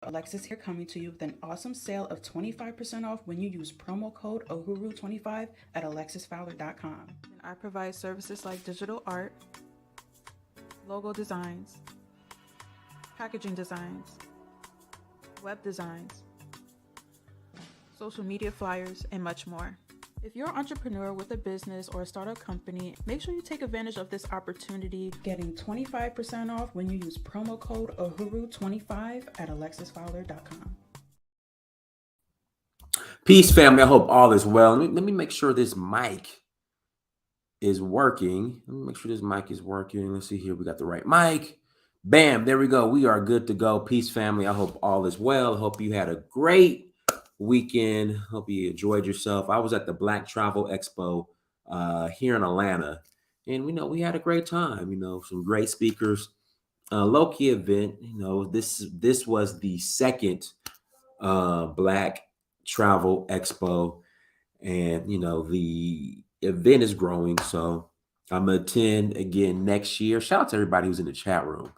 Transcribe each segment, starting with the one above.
Alexis here, coming to you with an awesome sale of 25% off when you use promo code OHURU25 at alexisfowler.com. I provide services like digital art, logo designs, packaging designs, web designs, social media flyers, and much more. If you're an entrepreneur with a business or a startup company, make sure you take advantage of this opportunity, getting 25% off when you use promo code OHURU25 at alexisfowler.com. Peace, family. I hope all is well. Let me make sure this mic is working. Let me make sure this mic is working. Let's see here. We got the right mic. Bam. There we go. We are good to go. Peace, family. I hope all is well. I hope you had a great weekend. Hope you enjoyed yourself. I was at the Black Travel Expo here in Atlanta, and we had a great time. Some great speakers. Low-key event. This was the second Black Travel Expo, and the event is growing, so I'm gonna attend again next year. Shout out to everybody who's in the chat room.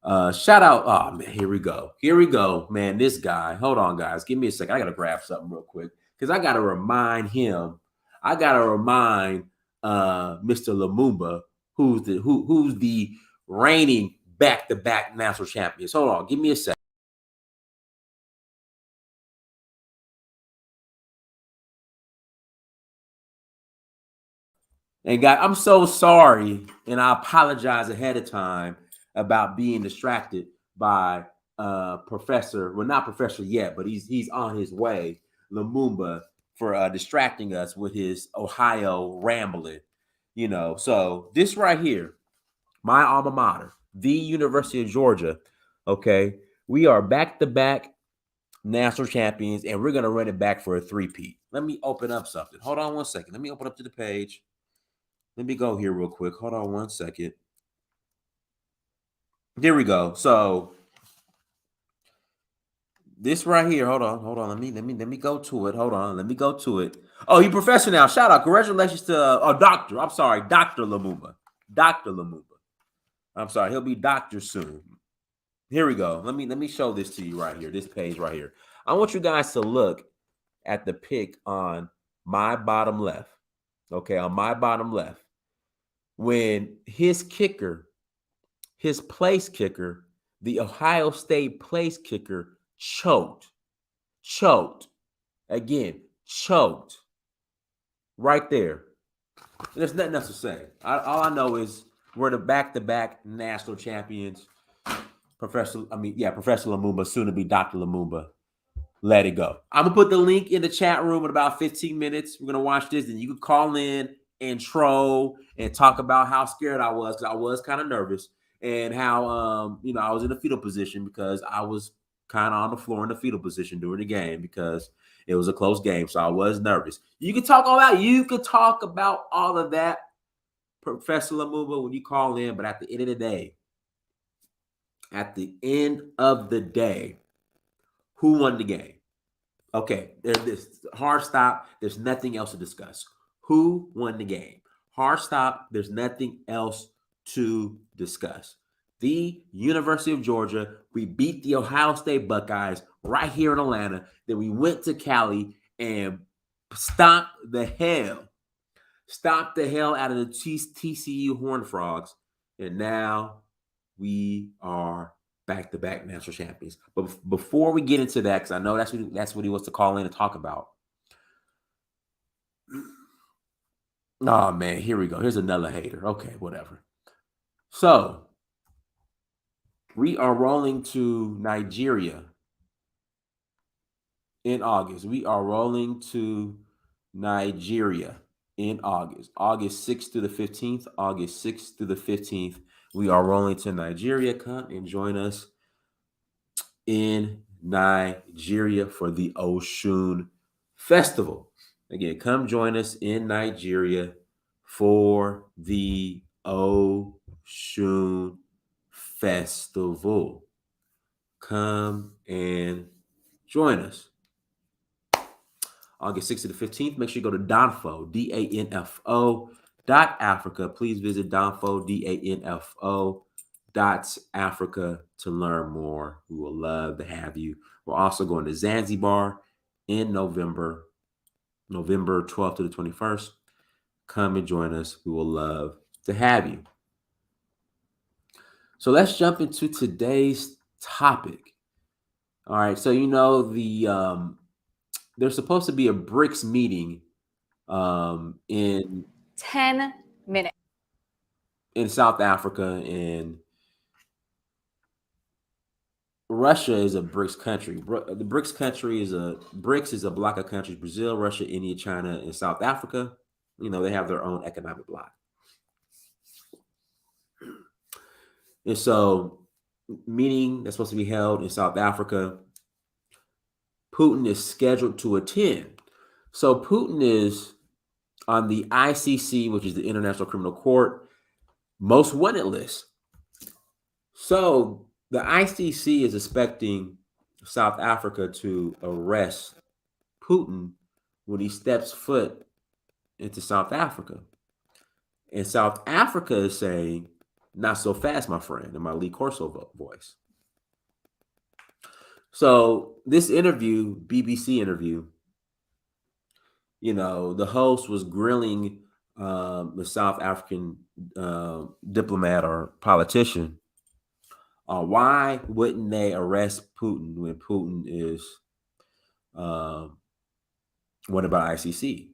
Shout out. Oh man, here we go, man. This guy, hold on, guys, give me a second. I gotta grab something real quick because I gotta remind him. I gotta remind Mr. Lumumba, who's the reigning back-to-back national champions. Hold on, give me a second. And guys, I'm so sorry, and I apologize ahead of time about being distracted by Professor. Well, not Professor yet, but he's on his way, Lumumba, for distracting us with his Ohio rambling. So this right here, my alma mater, the University of Georgia. Okay, we are back-to-back national champions, and we're gonna run it back for a three-peat. Let me open up something. Hold on one second. Let me open up to the page. Let me go here real quick. Hold on one second. There we go. So this right here. Hold on. Let me go to it. Hold on. Let me go to it. Oh, he professor now. Shout out. Congratulations to doctor. I'm sorry, Dr. Lumumba. Dr. Lumumba. I'm sorry. He'll be doctor soon. Here we go. Let me show this to you right here. This page right here. I want you guys to look at the pic on my bottom left. Okay, on my bottom left. When his kicker, his place kicker, the Ohio State place kicker choked. Again, choked. Right there. There's nothing else to say. All I know is we're the back-to-back national champions. Professor Lumumba, soon to be Dr. Lumumba. Let it go. I'm going to put the link in the chat room in about 15 minutes. We're going to watch this, and you can call in and troll and talk about how scared I was, because I was kind of nervous, and how I was in a fetal position because I was kind of on the floor in the fetal position during the game because it was a close game, so I was nervous. You could talk about all of that, Professor Lumumba, when you call in, but at the end of the day, who won the game? Okay, there's this hard stop. There's nothing else to discuss. Who won the game? Hard stop. There's nothing else to discuss. The University of Georgia. We beat the Ohio State Buckeyes right here in Atlanta. Then we went to Cali and stomped the hell out of the TCU Horned Frogs. And now we are back-to-back national champions. But before we get into that, because I know that's what he wants to call in and talk about. Oh, man, here we go. Here's another hater. Okay, whatever. So, we are rolling to Nigeria in August. August 6th through the 15th. August 6th through the 15th. We are rolling to Nigeria. Come and join us in Nigeria for the Oshun Festival. Again, come join us in Nigeria for the Oshun Festival. Come and join us. August 6th to the 15th. Make sure you go to Danfo, DANFO.Africa. Please visit Danfo, DANFO.Africa to learn more. We will love to have you. We're also going to Zanzibar in November 12th to the 21st. Come and join us. We will love to have you. So let's jump into today's topic. All right. So there's supposed to be a BRICS meeting in 10 minutes in South Africa, and Russia is a BRICS country. The BRICS is a block of countries: Brazil, Russia, India, China, and South Africa. They have their own economic bloc. And so, meeting that's supposed to be held in South Africa, Putin is scheduled to attend. So Putin is on the ICC, which is the International Criminal Court, most wanted list. So the ICC is expecting South Africa to arrest Putin when he steps foot into South Africa. And South Africa is saying, not so fast, my friend, in my Lee Corso voice. So this interview, BBC interview, the host was grilling the South African diplomat or politician. Why wouldn't they arrest Putin when Putin is wanted by ICC?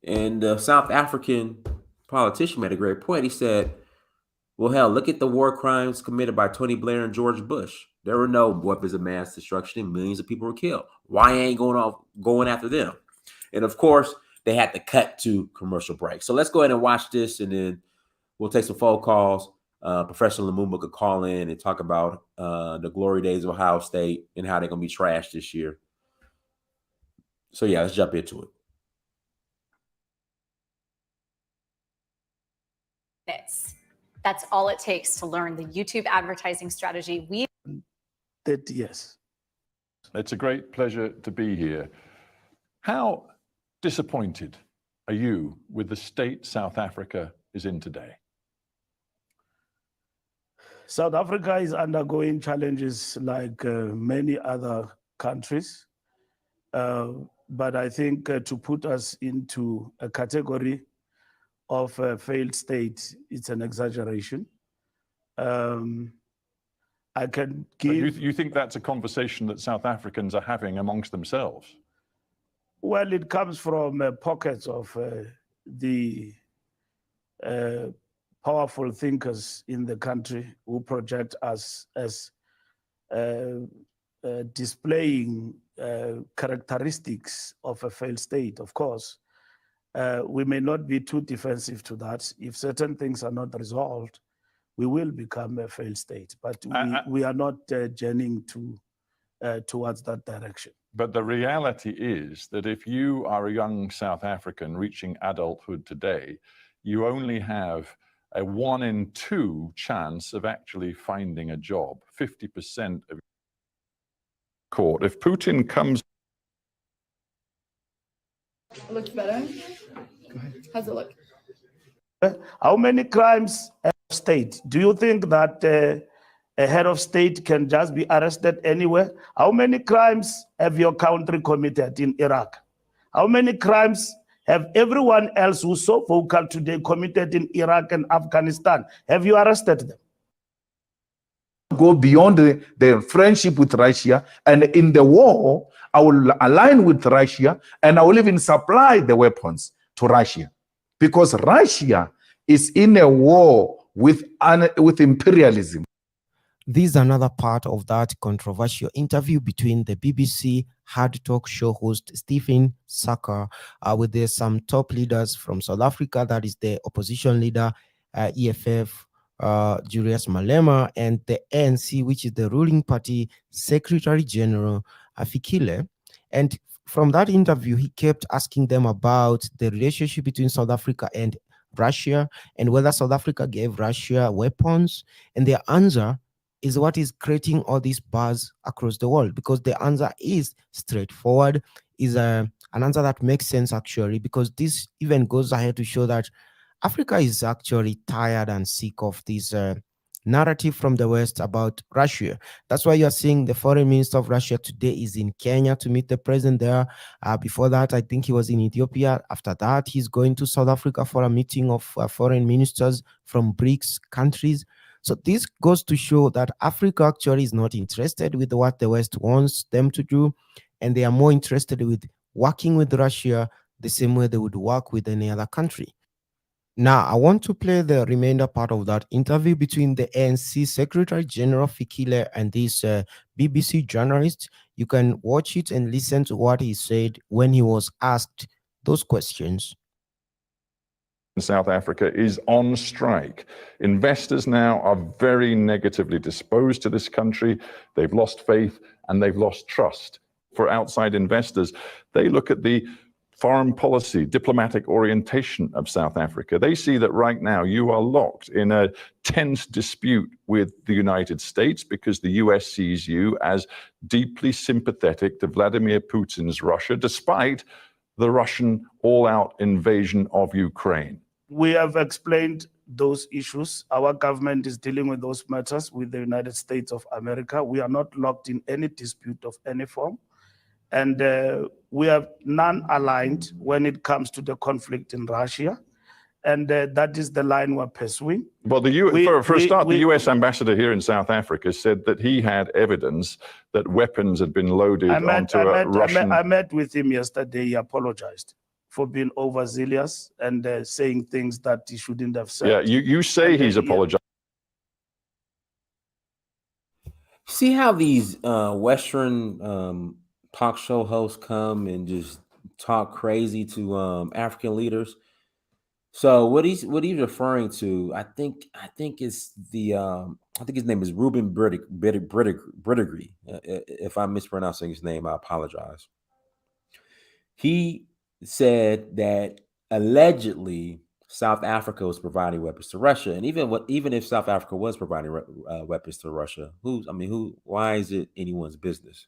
And the South African politician made a great point. He said, well, hell, look at the war crimes committed by Tony Blair and George Bush. There were no weapons of mass destruction and millions of people were killed. Why ain't going after them? And of course, they had to cut to commercial break. So let's go ahead and watch this, and then we'll take some phone calls. Professor Lumumba could call in and talk about the glory days of Ohio State and how they're going to be trashed this year. So yeah, let's jump into it. That's all it takes to learn the YouTube advertising strategy we 30 years. It's a great pleasure to be here. How disappointed are you with the state South Africa is in today? South Africa is undergoing challenges like many other countries. But I think to put us into a category of a failed state, it's an exaggeration. I can give... You think that's a conversation that South Africans are having amongst themselves? Well, it comes from pockets of the powerful thinkers in the country who project us as displaying characteristics of a failed state. Of course, we may not be too defensive to that. If certain things are not resolved, we will become a failed state. But we are not journeying towards that direction. But the reality is that if you are a young South African reaching adulthood today, you only have a 1 in 2 chance of actually finding a job. 50% of court. If Putin comes... It looks better. How's it look? How many crimes of state? Do you think that a head of state can just be arrested anywhere? How many crimes have your country committed in Iraq? How many crimes have everyone else who's so vocal today committed in Iraq and Afghanistan? Have you arrested them? Go beyond the friendship with Russia, and in the war, I will align with Russia, and I will even supply the weapons to Russia, because Russia is in a war with imperialism. This is another part of that controversial interview between the BBC Hard Talk show host Stephen Saka with some top leaders from South Africa, that is the opposition leader EFF, Julius Malema, and the ANC, which is the ruling party Secretary General Fikile. And from that interview, he kept asking them about the relationship between South Africa and Russia and whether South Africa gave Russia weapons. And their answer is what is creating all this buzz across the world, because the answer is straightforward, is an answer that makes sense actually, because this even goes ahead to show that Africa is actually tired and sick of this narrative from the West about Russia. That's why you're seeing the foreign minister of Russia today is in Kenya to meet the president there. Before that, I think he was in Ethiopia. After that, he's going to South Africa for a meeting of foreign ministers from BRICS countries. So this goes to show that Africa actually is not interested with what the West wants them to do, and they are more interested with working with Russia the same way they would work with any other country. Now, I want to play the remainder part of that interview between the ANC Secretary General Fikile and this BBC journalist. You can watch it and listen to what he said when he was asked those questions. South Africa is on strike. Investors now are very negatively disposed to this country. They've lost faith and they've lost trust. For outside investors, they look at the foreign policy, diplomatic orientation of South Africa. They see that right now you are locked in a tense dispute with the United States because the US sees you as deeply sympathetic to Vladimir Putin's Russia, despite the Russian all-out invasion of Ukraine. We have explained those issues. Our government is dealing with those matters with the United States of America. We are not locked in any dispute of any form. And we are non-aligned when it comes to the conflict in Russia. And that is the line we're pursuing. Well, the US ambassador here in South Africa said that he had evidence that weapons had been loaded onto a Russian... I met with him yesterday. He apologized for being overzealous and saying things that he shouldn't have said. Yeah, you say he's apologized. See how these Western talk show hosts come and just talk crazy to African leaders? So what he's referring to, I think it's the I think his name is Ruben Bridigri. If I'm mispronouncing his name, I apologize. He said that allegedly South Africa was providing weapons to Russia, and even if South Africa was providing weapons to Russia, why is it anyone's business?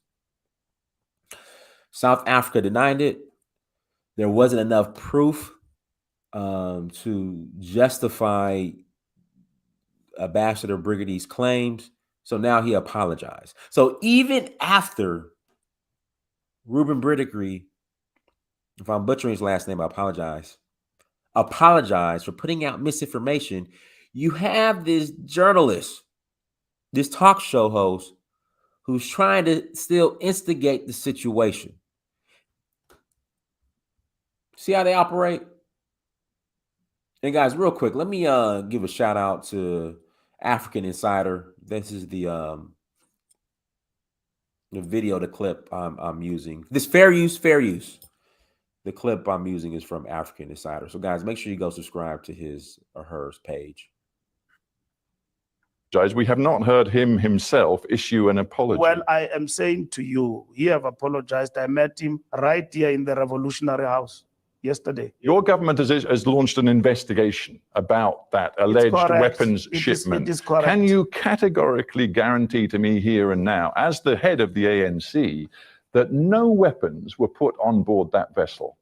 South Africa denied it. There wasn't enough proof to justify Ambassador Brigidy's claims, so now he apologized. So even after Ruben Bridigri, if I'm butchering his last name, I apologize for putting out misinformation, you have this journalist, this talk show host, who's trying to still instigate the situation. See how they operate? And guys, real quick, let me give a shout out to African Insider. This is the video, the clip I'm using. This fair use. The clip I'm using is from African Insider. So guys, make sure you go subscribe to his or hers page. We have not heard him himself issue an apology. Well, I am saying to you, he have apologized. I met him right here in the Revolutionary House yesterday. Your government has launched an investigation about that alleged weapons shipment. It is correct. Can you categorically guarantee to me here and now, as the head of the ANC, that no weapons were put on board that vessel?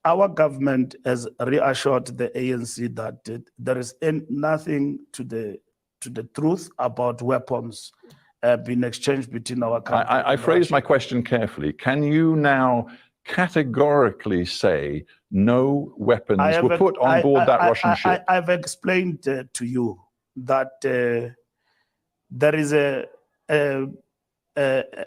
Our government has reassured the ANC that there is nothing to the truth about weapons being exchanged between our countries. I phrased my question carefully. Can you now categorically say no weapons were put on board that Russian ship? I've explained to you that there is a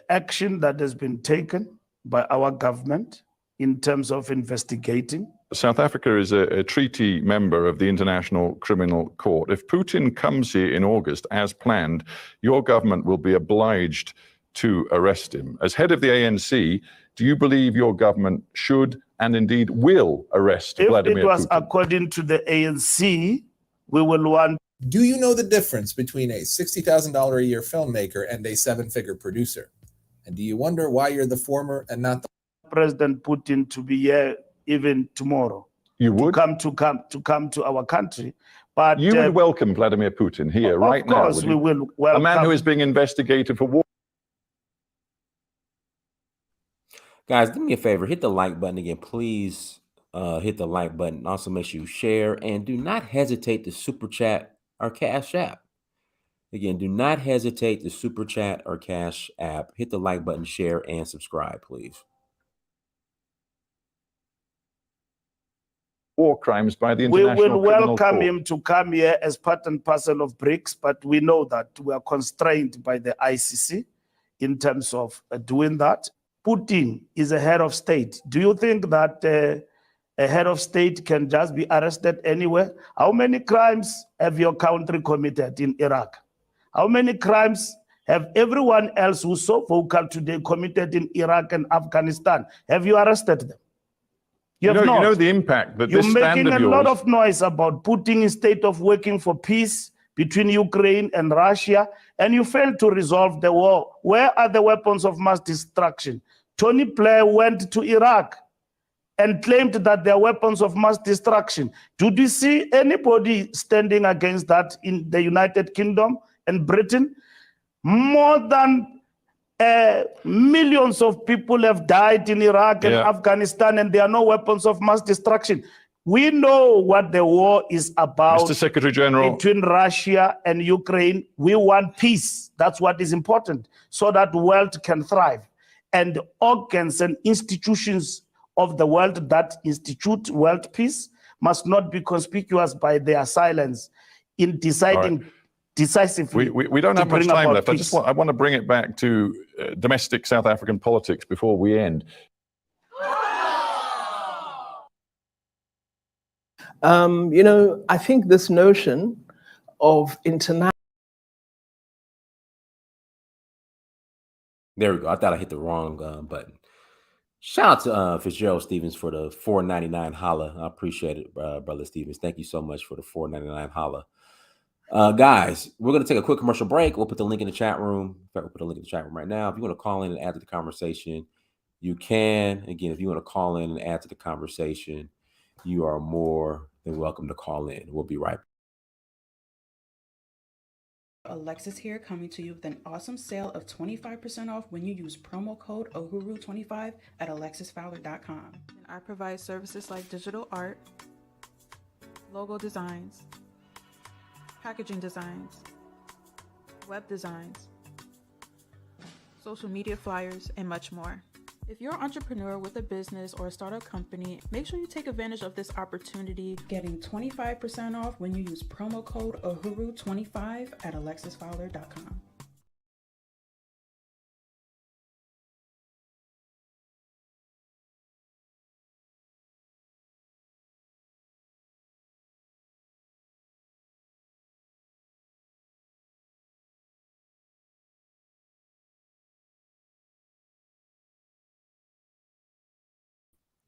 action that has been taken by our government in terms of investigating. South Africa is a treaty member of the International Criminal Court. If Putin comes here in August as planned, your government will be obliged to arrest him. As head of the ANC, do you believe your government should and indeed will arrest Vladimir Putin? If it was according to the ANC, we will want... Do you know the difference between a $60,000 a year filmmaker and a seven-figure producer? And do you wonder why you're the former and not the... President Putin to be here even tomorrow? You would? To come to our country. But you would welcome Vladimir Putin here right now? Of course we will welcome. A man who is being investigated for war. Guys, do me a favor, hit the like button again, please. Hit the like button. Also, make sure you share and do not hesitate to super chat or Cash App. Again, do not hesitate to super chat or Cash App. Hit the like button, share, and subscribe, please. War crimes by the We International will Criminal welcome Court. him to come here as part and parcel of BRICS, but we know that we are constrained by the ICC in terms of doing that. Putin is a head of state. Do you think that a head of state can just be arrested anywhere? How many crimes have your country committed in Iraq? How many crimes have everyone else who's so vocal today committed in Iraq and Afghanistan? Have you arrested them? You have not. You know the impact that You're this stand making of a yours... lot of noise about putting in state of working for peace between Ukraine and Russia, and you failed to resolve the war. Where are the weapons of mass destruction? Tony Blair went to Iraq and claimed that there are weapons of mass destruction. Did you see anybody standing against that in the United Kingdom and Britain? More than millions of people have died in Iraq and Afghanistan, and there are no weapons of mass destruction. We know what the war is about. Mr. Secretary General, between Russia and Ukraine. We want peace. That's what is important, so that the world can thrive. And organs and institutions of the world that institute world peace must not be conspicuous by their silence in deciding decisively. We don't have much time left. I want to bring it back to domestic South African politics before we end. You know, I think this notion of international... There we go. I thought I hit the wrong button. Shout out to Fitzgerald Stevens for the $4.99 holla. I appreciate it, Brother Stevens. Thank you so much for the $4.99 holla. Guys, we're going to take a quick commercial break. We'll put the link in the chat room. In fact, we'll put a link in the chat room right now. If you want to call in and add to the conversation, you can. Again, if you want to call in and add to the conversation, you are more than welcome to call in. We'll be right back. Alexis here, coming to you with an awesome sale of 25% off when you use promo code OHURU25 at alexisfowler.com. I provide services like digital art, logo designs, packaging designs, web designs, social media flyers, and much more. If you're an entrepreneur with a business or a startup company, make sure you take advantage of this opportunity, getting 25% off when you use promo code OHURU25 at alexisfowler.com.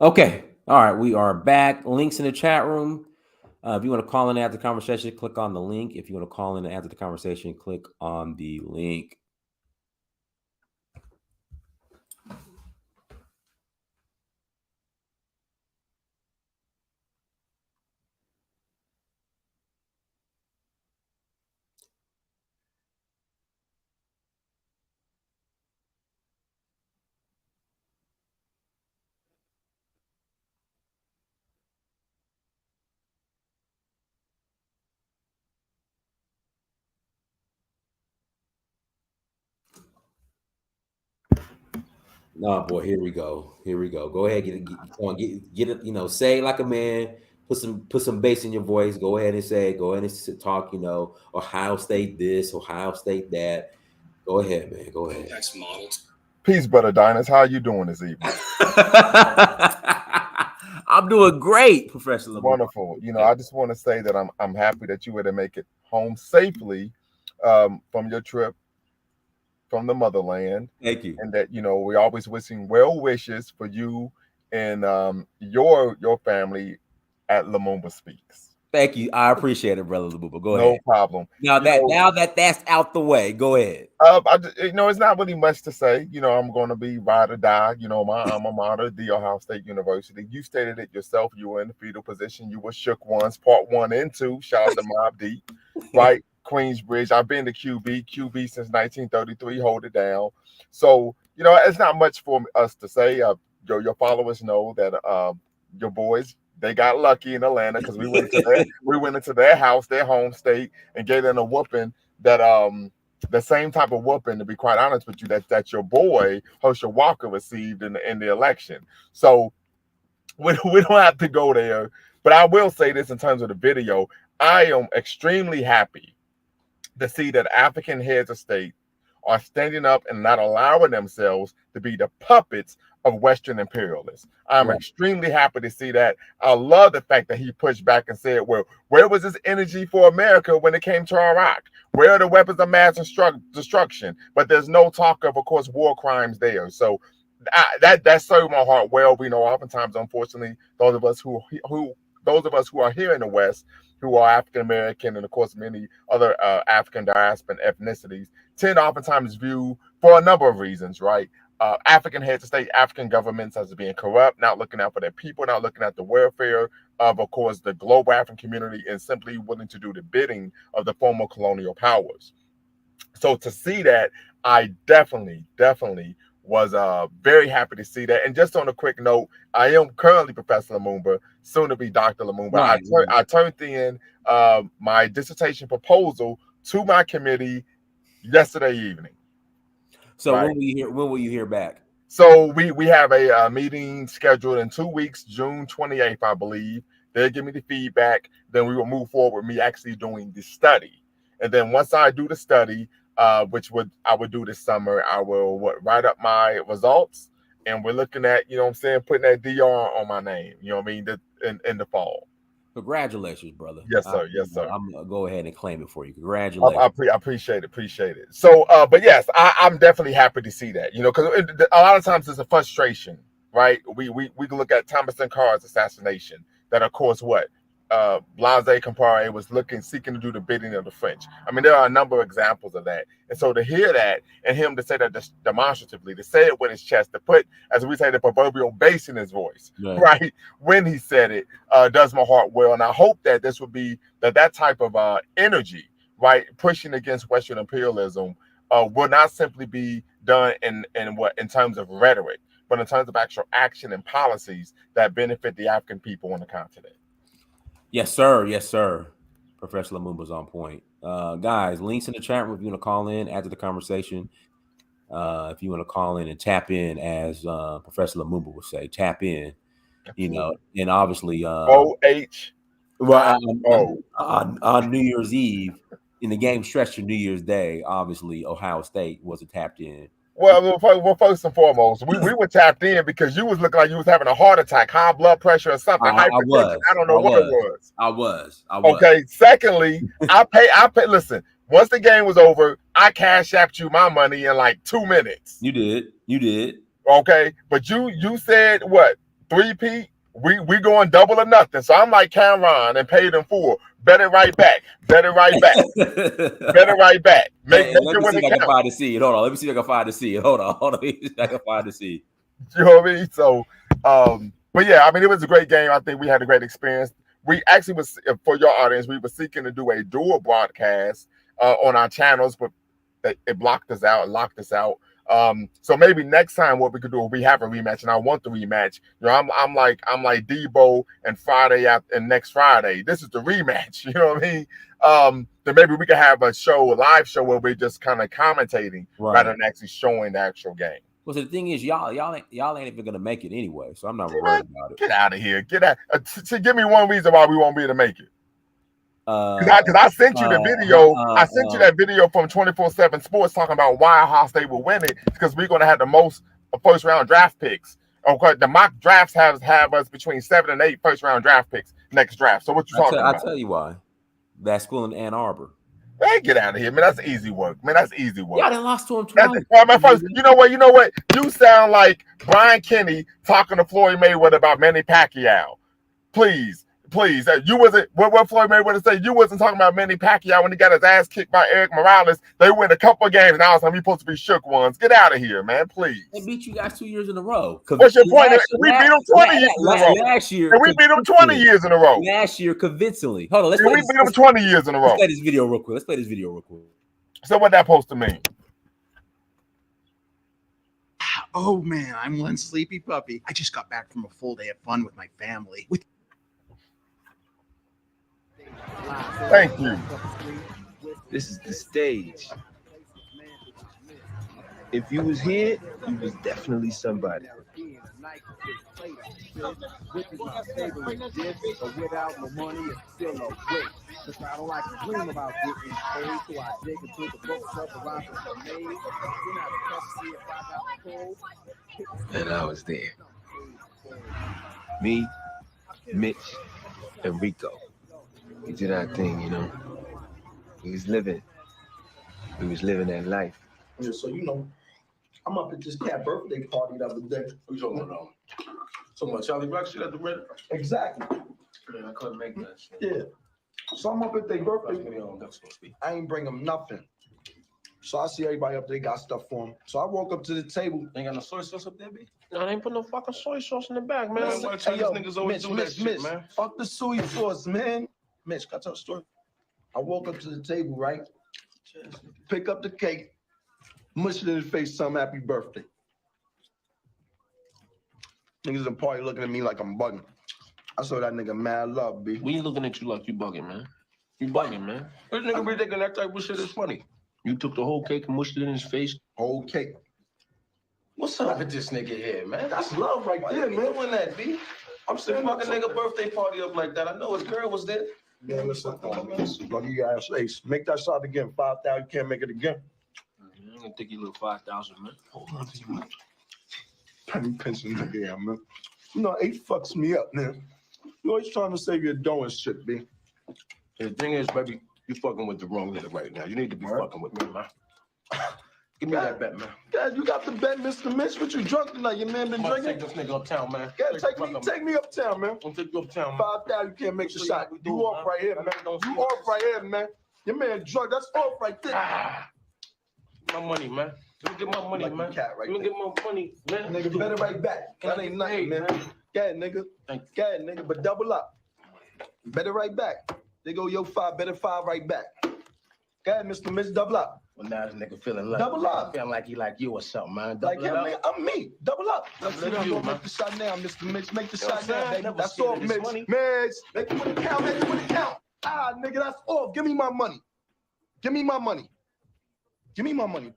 Okay. All right. We are back. Links in the chat room. If you want to call in after the conversation, click on the link. If you want to call in after the conversation, click on the link. No, boy, here we go. Here we go. Go ahead, get it. You know, say like a man. Put some bass in your voice. Go ahead and say. Go ahead and talk. You know, Ohio State this, Ohio State that. Go ahead, man. Go ahead. Next model. Peace, brother Diners. How you doing this evening? I'm doing great, Professor Lamar. Wonderful. You know, I just want to say that I'm happy that you were to make it home safely from your trip from the motherland. Thank you. And that, you know, we're always wishing well wishes for you and your family at Lumumba Speaks. Thank you. I appreciate it, Brother Lumumba. Go ahead. No problem. Now that's out the way, go ahead. You know, it's not really much to say. You know, I'm going to be ride or die. You know, my alma mater, the Ohio State University. You stated it yourself. You were in the fetal position. You were shook ones, part 1 and 2. Shout out to Mobb Deep, right? Queensbridge. I've been to QB since 1933. Hold it down. So, you know, it's not much for us to say. Your followers know that your boys They got lucky in Atlanta because we went into their house, their home state, and gave them a whooping that the same type of whooping, to be quite honest with you, that your boy Herschel Walker received in the election. So we don't have to go there. But I will say this in terms of the video, I am extremely happy to see that African heads of state are standing up and not allowing themselves to be the puppets of Western imperialists. I'm extremely happy to see that. I love the fact that he pushed back and said, well, where was this energy for America when it came to Iraq? Where are the weapons of mass destruction? But there's no talk of course, war crimes there. So that served my heart well. We know oftentimes, unfortunately, those of us who are here in the West, who are African American, and of course many other African diaspora ethnicities, tend to oftentimes view, for a number of reasons, right, African heads of state, African governments as being corrupt, not looking out for their people, not looking at the welfare of course, the global African community, and simply willing to do the bidding of the former colonial powers. So to see that, I definitely was very happy to see that. And just on a quick note, I am currently Professor Lumumba, soon to be Dr. Lumumba. Right. I turned in my dissertation proposal to my committee yesterday evening. So right. when will you hear back? So we have a meeting scheduled in 2 weeks, June 28th, I believe. They'll give me the feedback. Then we will move forward with me actually doing the study. And then once I do the study, which I would do this summer, I will write up my results, and we're looking at, you know what I'm saying, putting that DR on my name, you know what I mean, in the fall. Congratulations, brother. Yes, sir. Yes, sir. I'm gonna go ahead and claim it for you. Congratulations. I appreciate it. So, but yes, I'm definitely happy to see that, you know, because a lot of times it's a frustration, right? We can look at Thomas Sankar's assassination. That, of course, Blaise Compaoré was seeking to do the bidding of the French. I mean, there are a number of examples of that. And so to hear that and him to say that demonstratively, to say it with his chest, to put, as we say, the proverbial bass in his voice, right, when he said it, does my heart well. And I hope that this would be that type of energy, right, pushing against Western imperialism will not simply be done in terms of rhetoric, but in terms of actual action and policies that benefit the African people on the continent. Yes, sir. Yes, sir. Professor Lumumba's on point. Guys, links in the chat room if you want to call in, add to the conversation. If you want to call in and tap in, as Professor Lumumba would say, tap in. You know, and obviously on New Year's Eve, in the game stretch to New Year's Day, obviously Ohio State wasn't tapped in. Well, first and foremost, we were tapped in because you was looking like you was having a heart attack, high blood pressure or something. I don't know what it was. I was. Okay. Secondly, I pay. Listen, once the game was over, I cash apped you my money in like 2 minutes. You did. Okay, but you said what? 3P? We going double or nothing. So I'm like Cameron and paid in full. Bet it right back. Bet it right back. Make let me see if I can find the seed. Hold on. Let me see if I can find the seed. Hold on. Let me see if I can find the seed. You know what I mean? So, but yeah, I mean, it was a great game. I think we had a great experience. We actually was, for your audience, we were seeking to do a dual broadcast on our channels, but it locked us out. So maybe next time what we could do if we have a rematch, and I want the rematch. You know, I'm like Debo and Friday and next Friday. This is the rematch. You know what I mean? Then maybe we could have a live show where we're just kind of commentating rather than actually showing the actual game. Well, so the thing is, y'all ain't even gonna make it anyway. So I'm not worried about it. Get out of here. Get out. Give me one reason why we won't be able to make it. Because I sent you the video. I sent you that video from 24/7 Sports talking about why Ohio State will win it. Because we're going to have the most first round draft picks. Okay, the mock drafts have us between 7 and 8 first round draft picks next draft. So what you talking about? I'll tell you why. That school in Ann Arbor. Man, get out of here, man. That's easy work. Yeah, they lost to him twice. You know what? You sound like Brian Kenny talking to Floyd Mayweather about Manny Pacquiao. Please, you wasn't. What Floyd Mayweather said? You wasn't talking about Manny Pacquiao when he got his ass kicked by Eric Morales. They win a couple of games, and now we supposed to be shook ones. Get out of here, man. Please. They beat you guys 2 years in a row. What's your point? We beat them 20 years in a row. Last year, and we beat them 20 years in a row. Last year, convincingly. Hold on, we beat them 20 years in a row. Let's play this video real quick. So what that supposed to mean? Oh man, I'm one sleepy puppy. I just got back from a full day of fun with my family. Thank you. This is the stage. If you was here, you was definitely somebody. And I was there. Me, Mitch, and Rico. We did our thing, you know. We was living that life. Yeah, so I'm up at this cat birthday party the other day. What you talking about? Talking about Charlie Black shit at the red? Exactly. Man, I couldn't make that shit. Yeah. So I'm up at their birthday. I ain't bring them nothing. So I see everybody up there got stuff for them. So I walk up to the table. Ain't got no soy sauce up there, B? No, they ain't put no fucking soy sauce in the bag, man. Hey, yo, Mitch, fuck the soy sauce, man. Mitch, can I tell a story? I walk up to the table, right? Pick up the cake, mush it in his face, tell him happy birthday. Niggas in the party looking at me like I'm bugging. I saw that nigga mad love, B. We ain't looking at you like you bugging, man. You bugging, man. This nigga be thinking that type of shit is funny. You took the whole cake and mushed it in his face? Whole cake. What's up with this nigga here, man? That's love right there, man. Doing that, B? I'm saying fucking nigga birthday party up like that. I know his girl was there. Yeah, listen, lucky ass Ace. Make that shot again. 5,000. You can't make it again. I'm gonna take you a little 5,000, man. Hold on to you, man. Penny pinching nigga, yeah, man. You know, Ace fucks me up, man. You always trying to save your dough and shit, B. The thing is, baby, you fucking with the wrong nigga right now. You need to be fucking with me, man. Give me that bet, man. Dad, you got the bet, Mr. Mitch. What you drunk tonight? Your man been drinking? Take this nigga uptown, man. Yeah, take me uptown, man. I'll take you uptown, man. 5,000, you can't make the shot. You off right here, man. You off right here, man. Your man drunk. That's off right there. My money, man. Let me get my money, man. Let me get my money, man. Nigga, better right back. That ain't nothing, man. Go ahead, nigga. Go ahead, nigga, but double up. Better right back. They go, yo, 5, better 5 right back. Go ahead, Mr. Mitch, double up. Well, now this nigga feeling like double up. Feeling like he like you or something, man. Double like, yeah, I'm me. Double up. Let's see if you make the shot now, Mr. Mitch. Make the shot now, baby. That's off, Mitch. Mitch, make it with the count. Make it with the count. Ah, nigga, that's off. Give me my money. Give me my money. Give me my money.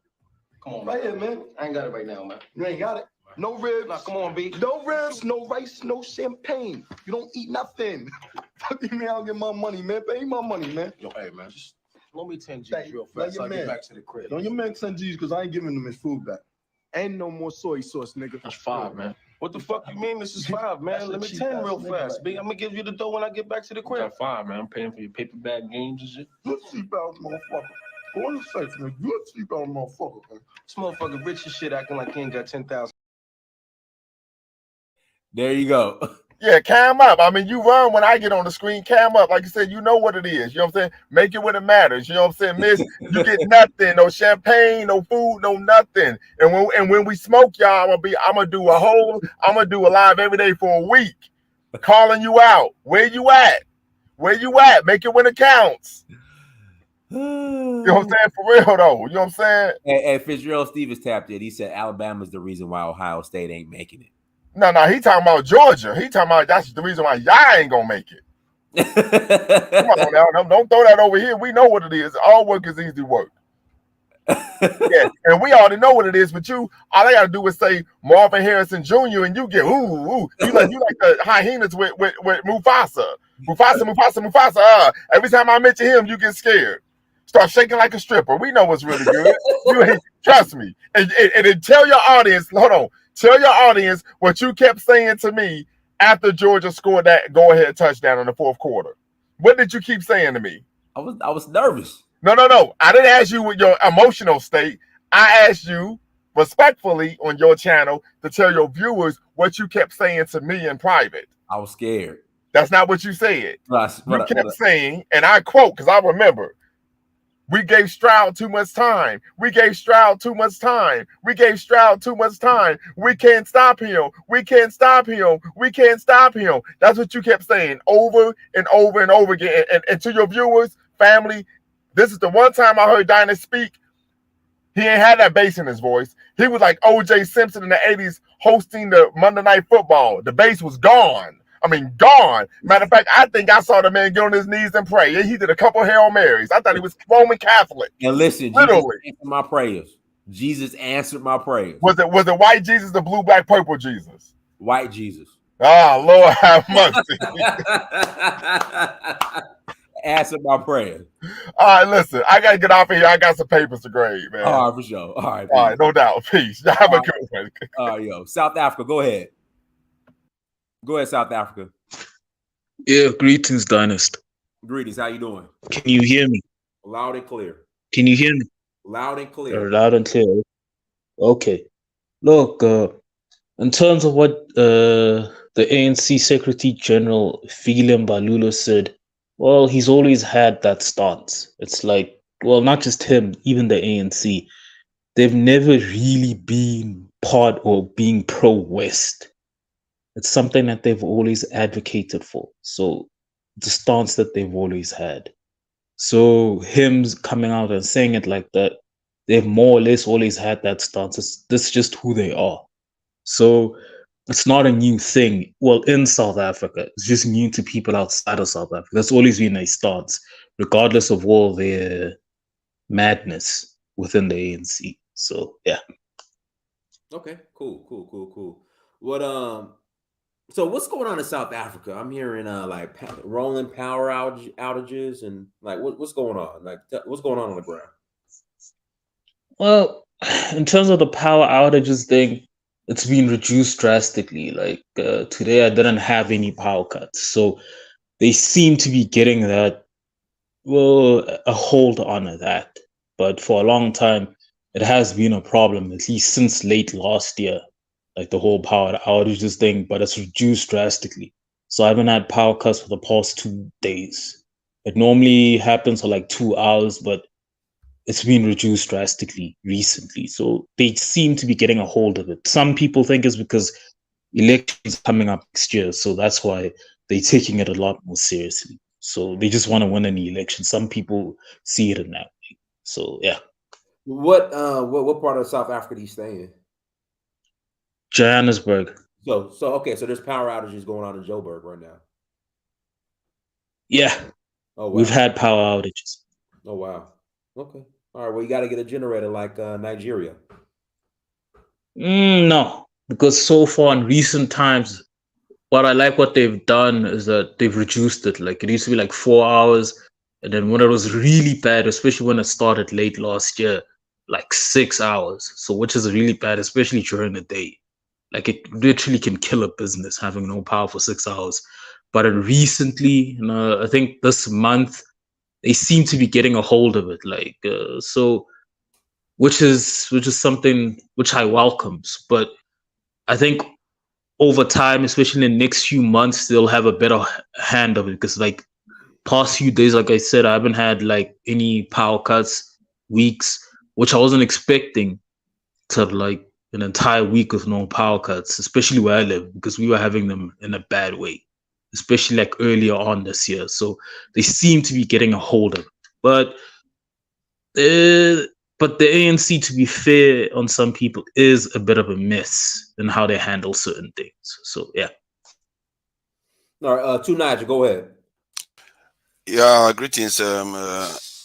Come on, right here, man. I ain't got it right now, man. You ain't got it. No ribs. Nah, come on, B. No ribs, no rice, no champagne. You don't eat nothing. Fuck you, man. I'll get my money, man. Pay me my money, man. Yo, hey, man. Just loan me 10 G's real fast. I'll get back to the crib. Don't your man 10 G's because I ain't giving him his food back. Ain't no more soy sauce, nigga. That's 5, man. What the fuck you mean this is 5, man? Let me 10 real fast, B. I'm gonna give you the dough when I get back to the crib. That's 5, man. I'm paying for your paper bag games and shit. Good cheap out, motherfucker. Go on the safe, man. Good cheap out, motherfucker, man. This motherfucker rich as shit acting like he ain't got 10,000. There you go. Yeah, cam up. I mean, you run when I get on the screen, cam up. Like you said, you know what it is. You know what I'm saying? Make it when it matters. You know what I'm saying? Miss, you get nothing, no champagne, no food, no nothing. And when we smoke, y'all, I'm gonna do a live every day for a week. Calling you out. Where you at? Where you at? Make it when it counts. You know what I'm saying? For real though. You know what I'm saying? Hey, Fitzgerald Stevens tapped in. He said Alabama's the reason why Ohio State ain't making it. No, he talking about Georgia. He talking about that's the reason why y'all ain't gonna make it. Come on now, don't throw that over here. We know what it is. All work is easy work. Yeah, and we already know what it is. But you, all I gotta do is say Marvin Harrison Jr. and you get ooh. You like the hyenas with Mufasa. Mufasa. Every time I mention him, you get scared. Start shaking like a stripper. We know what's really good. You ain't, trust me. And then tell your audience, hold on. Tell your audience what you kept saying to me after Georgia scored that go-ahead touchdown in the fourth quarter. What did you keep saying to me? I was nervous. No. I didn't ask you with your emotional state. I asked you respectfully on your channel to tell your viewers what you kept saying to me in private. I was scared. That's not what you said. You kept saying, and I quote, because I remember, we gave Stroud too much time. We gave Stroud too much time. We gave Stroud too much time. We can't stop him. We can't stop him. We can't stop him. That's what you kept saying over and over and over again. And to your viewers, family, this is the one time I heard Dinah speak. He ain't had that bass in his voice. He was like O.J. Simpson in the 80s hosting the Monday Night Football. The bass was gone. I mean, gone. Matter of fact, I think I saw the man get on his knees and pray. He did a couple Hail Marys. I thought he was Roman Catholic. And listen, literally. Jesus answered my prayers. Jesus answered my prayers. Was it white Jesus, the blue, black, purple Jesus? White Jesus. Oh, Lord have mercy. Answered my prayers. All right, listen, I got to get off of here. I got some papers to grade, man. All right, for sure. All right, no doubt. Peace. Y'all have a good one. All right, yo. South Africa, go ahead. Go ahead, South Africa. Yeah, greetings, Dynast. Greetings, how you doing? Can you hear me? Loud and clear. Can you hear me? Loud and clear. Loud and clear. Okay. Look, in terms of what the ANC Secretary General Philemon Balula said, well, he's always had that stance. It's like, well, not just him, even the ANC. They've never really been part or being pro-West. It's something that they've always advocated for. So the stance that they've always had. So him coming out and saying it like that, they've more or less always had that stance. That's just who they are. So it's not a new thing. Well, in South Africa, it's just new to people outside of South Africa. That's always been a stance, regardless of all their madness within the ANC. So yeah. Okay, cool. What so what's going on in South Africa? I'm hearing like rolling power outages and like what's going on? Like what's going on the ground? Well, in terms of the power outages thing, it's been reduced drastically. Like today, I didn't have any power cuts, so they seem to be getting that, well, a hold on that. But for a long time, it has been a problem, at least since late last year, like the whole power outages thing. But it's reduced drastically. So I haven't had power cuts for the past 2 days. It normally happens for like 2 hours, but it's been reduced drastically recently. So they seem to be getting a hold of it. Some people think it's because elections coming up next year. So that's why they're taking it a lot more seriously. So they just want to win an election. Some people see it in that way. So yeah. What part of South Africa do you stay in? Johannesburg. So okay, so there's power outages going on in Joburg right now. Yeah. Oh wow. We've had power outages. Oh wow. Okay. All right. Well, you got to get a generator like Nigeria. No, because so far in recent times, what they've done is that they've reduced it. Like it used to be like 4 hours, and then when it was really bad, especially when it started late last year, like 6 hours. So which is really bad, especially during the day. Like it literally can kill a business having no power for 6 hours. But recently, I think this month, they seem to be getting a hold of it. Like so, which is something which I welcomes. But I think over time, especially in the next few months, they'll have a better hand of it. Because like past few days, like I said, I haven't had like any power cuts, weeks, which I wasn't expecting to like an entire week with no power cuts, especially where I live, because we were having them in a bad way, especially like earlier on this year. So they seem to be getting a hold of it. But the ANC, to be fair, on some people, is a bit of a mess in how they handle certain things. So yeah. All right, Nigel, go ahead. Yeah, greetings,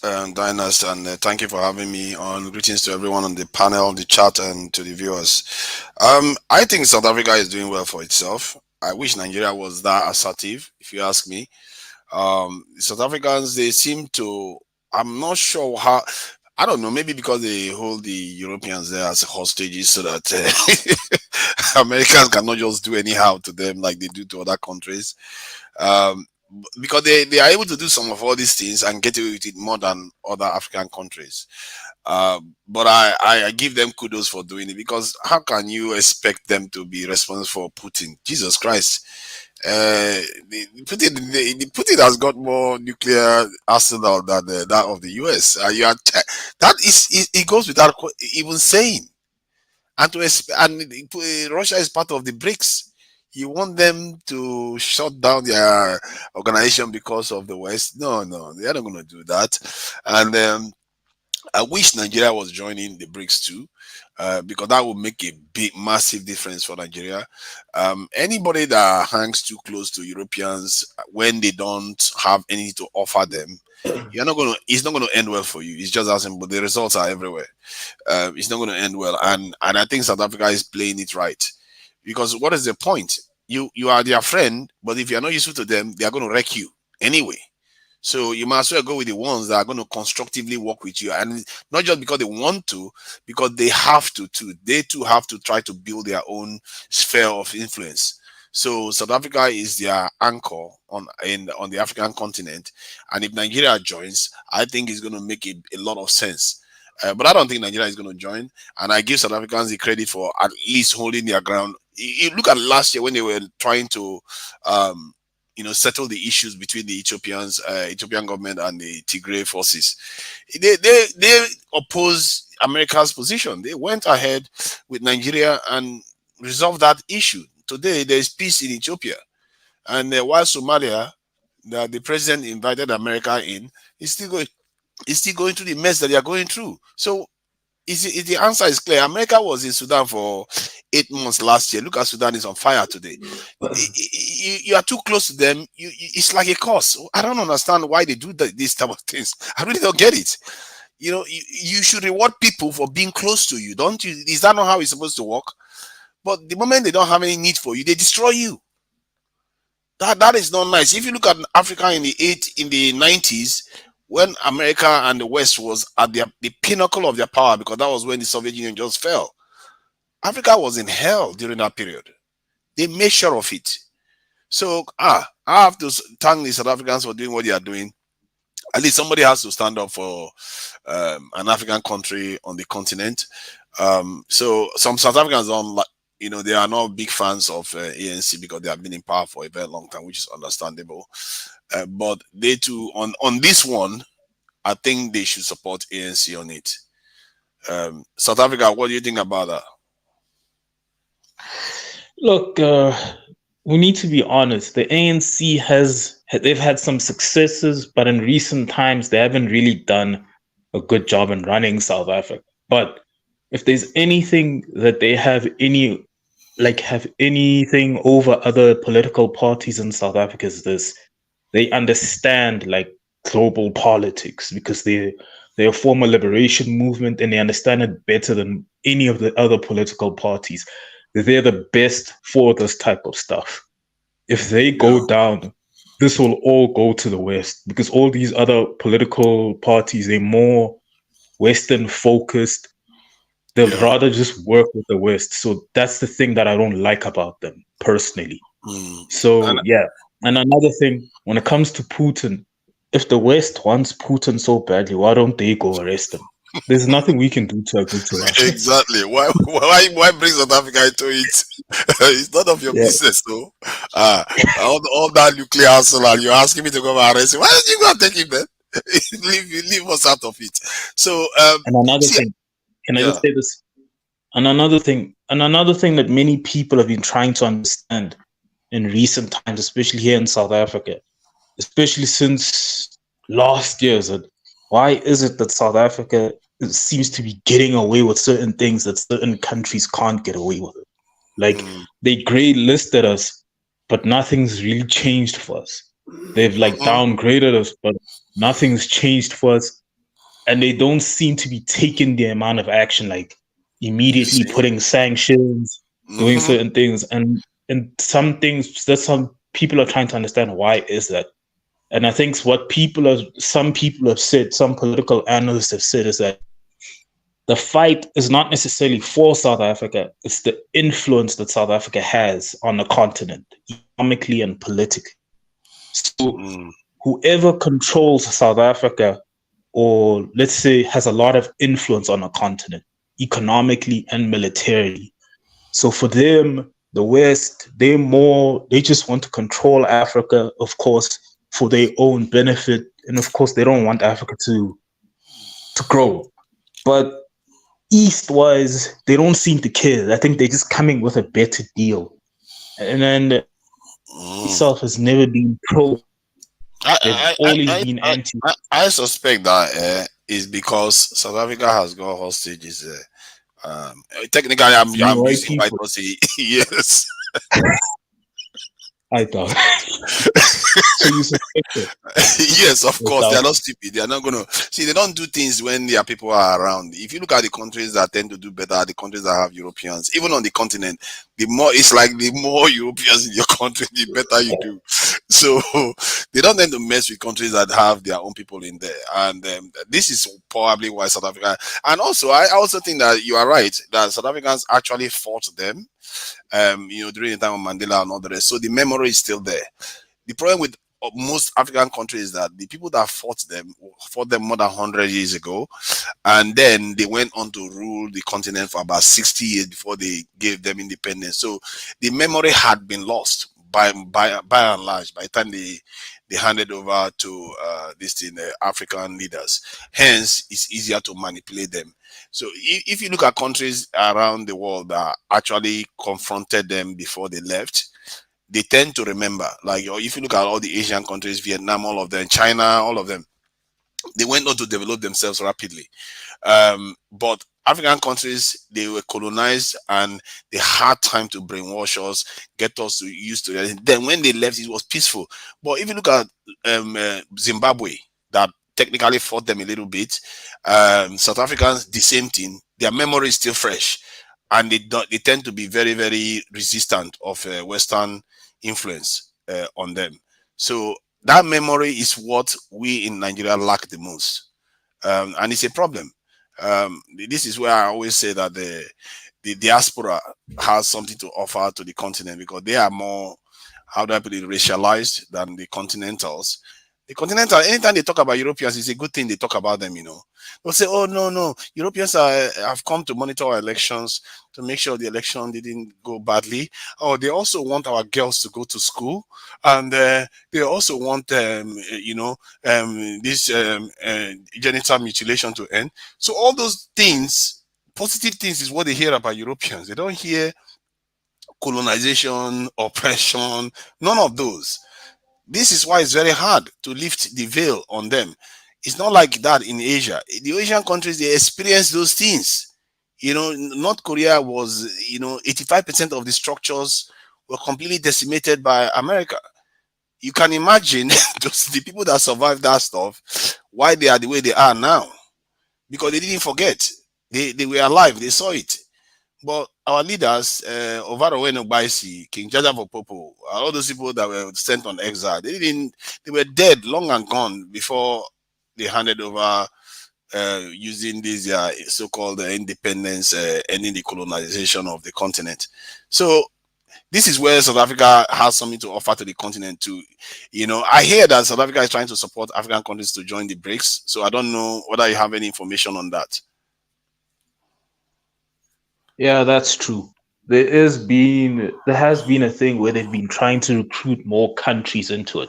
Diners, and thank you for having me on. Greetings to everyone on the panel, the chat, and to the viewers. I think South Africa is doing well for itself. I wish Nigeria was that assertive, if you ask me. South Africans, they seem to, I'm not sure how, I don't know, maybe because they hold the Europeans there as hostages so that Americans cannot just do anyhow to them like they do to other countries. Because they are able to do some of all these things and get away with it more than other African countries. But I give them kudos for doing it, because how can you expect them to be responsible for Putin? Jesus Christ. Putin has got more nuclear arsenal than that of the US. It goes without even saying. And Russia is part of the BRICS. You want them to shut down their organization because of the West? No, they are not going to do that. And I wish Nigeria was joining the BRICS too, because that would make a big, massive difference for Nigeria. Anybody that hangs too close to Europeans when they don't have anything to offer them, you're not gonna. It's not gonna end well for you. It's just as simple. The results are everywhere. It's not gonna end well, and I think South Africa is playing it right, because what is the point? You are their friend, but if you're not useful to them, they are gonna wreck you anyway. So you might as well go with the ones that are going to constructively work with you, and not just because they want to, because they have to too. They too have to try to build their own sphere of influence. So South Africa is their anchor on the African continent, and if Nigeria joins, I think it's going to make a lot of sense. But I don't think Nigeria is going to join, and I give South Africans the credit for at least holding their ground. You look at last year when they were trying to settle the issues between the Ethiopian government and the Tigray forces. They opposed America's position. They went ahead with Nigeria and resolved that issue. Today, there is peace in Ethiopia. And while Somalia, the president invited America in, is still going through the mess that they are going through. So the answer is clear. America was in Sudan for 8 months last year. Look at Sudan is on fire today. You are too close to them. It's like a curse. I don't understand why they do these type of things. I really don't get it. You should reward people for being close to you, don't you? Is that not how it's supposed to work? But the moment they don't have any need for you, they destroy you. That is not nice. If you look at Africa in the 90s, when America and the West was at the pinnacle of their power, because that was when the Soviet Union just fell, Africa was in hell during that period. They made sure of it. So I have to thank the South Africans for doing what they are doing. At least somebody has to stand up for an African country on the continent. So some South Africans don't they are not big fans of ANC because they have been in power for a very long time, which is understandable. But they too, on this one, I think they should support ANC on it. South Africa, what do you think about that? Look, we need to be honest. The ANC they've had some successes, but in recent times they haven't really done a good job in running South Africa. But if there's anything that they have anything over other political parties in South Africa is this: they understand global politics, because they're a former liberation movement and they understand it better than any of the other political parties. They're the best for this type of stuff. If they go down, this will all go to the West, because all these other political parties, they're more Western focused. They'll rather just work with the West. So that's the thing that I don't like about them personally. So yeah. And another thing, when it comes to Putin, if the West wants Putin so badly, why don't they go arrest him? There's nothing we can do to Russia. Exactly. Why bring South Africa into it? It's none of your business, though. All that nuclear arsenal, you're asking me to go and arrest him. Why don't you go and take him, man? leave us out of it. So and another thing, can I just say this? And another thing that many people have been trying to understand in recent times, especially here in South Africa, especially since last year, is that why is it that South Africa seems to be getting away with certain things that certain countries can't get away with? They grey listed us, but nothing's really changed for us. They've downgraded us, but nothing's changed for us. And they don't seem to be taking the amount of action, immediately putting sanctions, doing certain things. And some things that some people are trying to understand, why is that? And I think what some people have said, some political analysts have said, is that the fight is not necessarily for South Africa. It's the influence that South Africa has on the continent, economically and politically. So whoever controls South Africa, or let's say has a lot of influence on the continent, economically and militarily. So for them, the West, they just want to control Africa, of course, for their own benefit. And of course, they don't want Africa to grow. But East-wise, they don't seem to care. I think they're just coming with a better deal. And then itself has never been pro. They've always been anti. I suspect that is because South Africa has got hostages. Technically, I'm white using white people. pussy. Yes. I thought. So you suspected? Yes, of course. They are Without. not stupid. They are not going to see. They don't do things when their people are around. If you look at the countries that tend to do better, are the countries that have Europeans. Even on the continent, the more it's like the more Europeans in your country, the better you do. So they don't tend to mess with countries that have their own people in there. And this is probably why South Africa. And also, I also think that you are right that South Africans actually fought them. During the time of Mandela and all the rest. So the memory is still there. The problem with most African countries is that the people that fought them more than 100 years ago, and then they went on to rule the continent for about 60 years before they gave them independence. So the memory had been lost by and large by the time they handed over to African leaders. Hence, it's easier to manipulate them. So if you look at countries around the world that actually confronted them before they left, they tend to remember. Like, if you look at all the Asian countries, Vietnam, all of them, China, all of them, they went on to develop themselves rapidly. But African countries, they were colonized and they had time to brainwash us, get us used to it. Then when they left, it was peaceful. But if you look at Zimbabwe, that technically fought them a little bit, South Africans, the same thing. Their memory is still fresh, and they tend to be very, very resistant of Western influence on them. So that memory is what we in Nigeria lack the most, and it's a problem. This is where I always say that the diaspora has something to offer to the continent, because they are more, how do I put it, racialized than the continentals. The continental, anytime they talk about Europeans, it's a good thing they talk about them, They'll say, oh, no, Europeans have come to monitor our elections to make sure the election didn't go badly. Oh, they also want our girls to go to school. And they also want, this genital mutilation to end. So all those things, positive things, is what they hear about Europeans. They don't hear colonization, oppression, none of those. This is why it's very hard to lift the veil on them. It's not like that in Asia. The Asian countries, they experience those things. North Korea was, 85% of the structures were completely decimated by America. You can imagine the people that survived that stuff, why they are the way they are now. Because they didn't forget. They were alive. They saw it. But our leaders, Ovaro Baisi, King Jaja Popo, all those people that were sent on exile, they were dead, long and gone, before they handed over using this so-called independence, ending the colonization of the continent. So this is where South Africa has something to offer to the continent too. I hear that South Africa is trying to support African countries to join the BRICS. So I don't know whether you have any information on that. Yeah, that's true. There has been a thing where they've been trying to recruit more countries into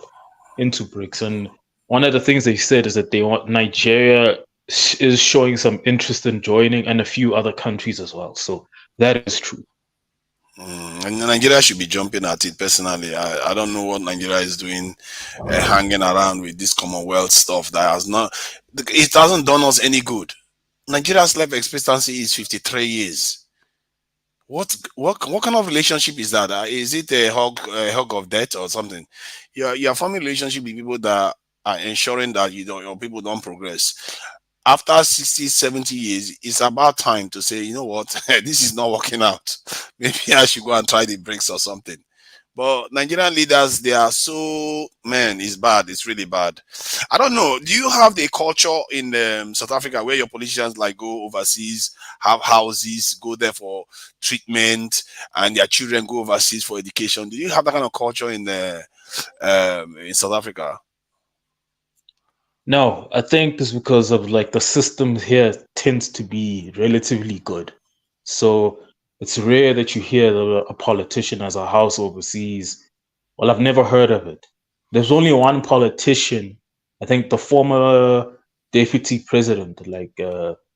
BRICS. And one of the things they said is that they want Nigeria is showing some interest in joining, and a few other countries as well. So that is true. And Nigeria should be jumping at it personally. I don't know what Nigeria is doing, hanging around with this Commonwealth stuff that it hasn't done us any good. Nigeria's life expectancy is 53 years. What kind of relationship is that? Is it a hug of death or something? You're forming relationship with people that are ensuring that your people don't progress. After 60, 70 years, it's about time to say, you know what, this is not working out. Maybe I should go and try the BRICS or something. But Nigerian leaders, they are so, man, it's bad. It's really bad. I don't know. Do you have the culture in South Africa where your politicians go overseas, have houses, go there for treatment, and their children go overseas for education? Do you have that kind of culture in South Africa? No, I think it's because of the system here tends to be relatively good. So it's rare that you hear a politician has a house overseas. Well, I've never heard of it. There's only one politician, I think the former deputy president,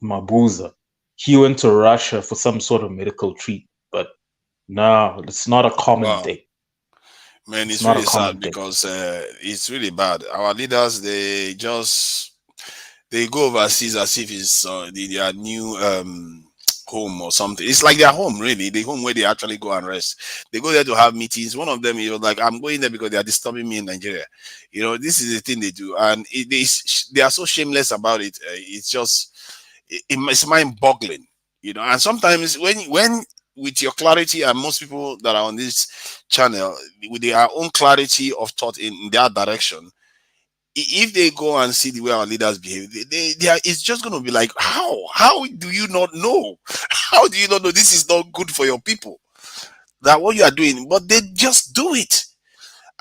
Mabuza. He went to Russia for some sort of medical treatment, but no, it's not a common thing. Man, it's really sad because it's really bad. Our leaders, they just they go overseas as if it's their new home or something. It's like their home, really, the home where they actually go and rest. They go there to have meetings. One of them, he was like, I'm going there because they are disturbing me in Nigeria. You know, this is the thing they do, and they are so shameless about it. It's just, it's mind-boggling, you know. And sometimes when with your clarity, and most people that are on this channel with their own clarity of thought in their direction, if they go and see the way our leaders behave, it's just going to be like, how do you not know? How do you not know this is not good for your people? That what you are doing, but they just do it.